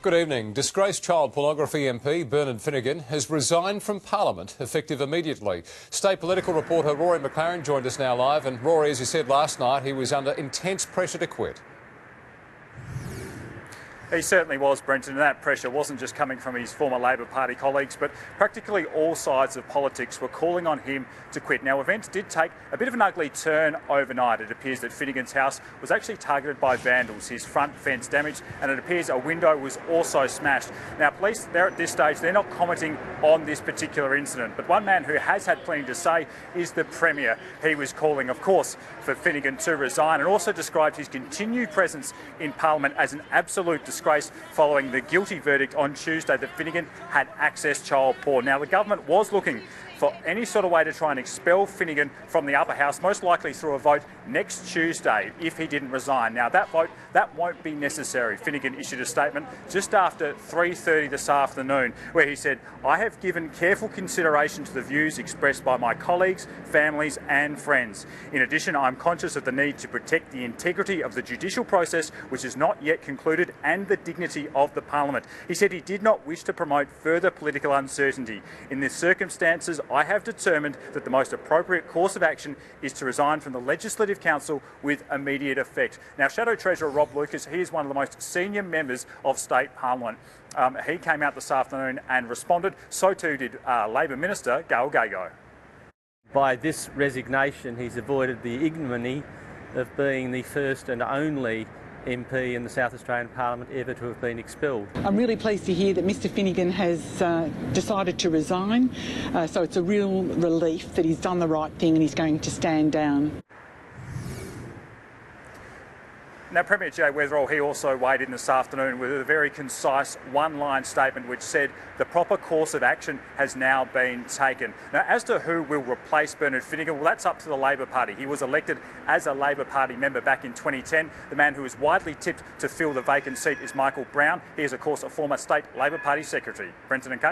Good evening. Disgraced child pornography MP Bernard Finnigan has resigned from Parliament, effective immediately. State political reporter Rory McLaren joined us now live. And Rory, as you said last night, he was under intense pressure to quit. He certainly was, Brenton, and that pressure wasn't just coming from his former Labor Party colleagues, but practically all sides of politics were calling on him to quit. Now, events did take a bit of an ugly turn overnight. It appears that Finnigan's house was actually targeted by vandals, his front fence damaged, and it appears a window was also smashed. Now, police, they're at this stage, they're not commenting on this particular incident, but one man who has had plenty to say is the Premier. He was calling, of course, for Finnigan to resign, and also described his continued presence in Parliament as an absolute disgrace following the guilty verdict on Tuesday that Finnigan had accessed child porn. Now, the government was looking for any sort of way to try and expel Finnigan from the upper house, most likely through a vote next Tuesday if he didn't resign. Now, that vote, that won't be necessary. Finnigan issued a statement just after 3:30 this afternoon where he said, "I have given careful consideration to the views expressed by my colleagues, families and friends. In addition, I'm conscious of the need to protect the integrity of the judicial process, which is not yet concluded, and the dignity of the Parliament." He said he did not wish to promote further political uncertainty. "In these circumstances, I have determined that the most appropriate course of action is to resign from the Legislative Council with immediate effect." Now, Shadow Treasurer Rob Lucas, he is one of the most senior members of State Parliament. He came out this afternoon and responded. So too did Labor Minister Gail Gago. By this resignation, he's avoided the ignominy of being the first and only MP in the South Australian Parliament ever to have been expelled. I'm really pleased to hear that Mr Finnigan has decided to resign, so it's a real relief that he's done the right thing and he's going to stand down. Now, Premier Jay Weatherall, he also weighed in this afternoon with a very concise one-line statement which said the proper course of action has now been taken. Now, as to who will replace Bernard Finnigan, well, that's up to the Labor Party. He was elected as a Labor Party member back in 2010. The man who is widely tipped to fill the vacant seat is Michael Brown. He is, of course, a former State Labor Party Secretary. Brenton and Kate.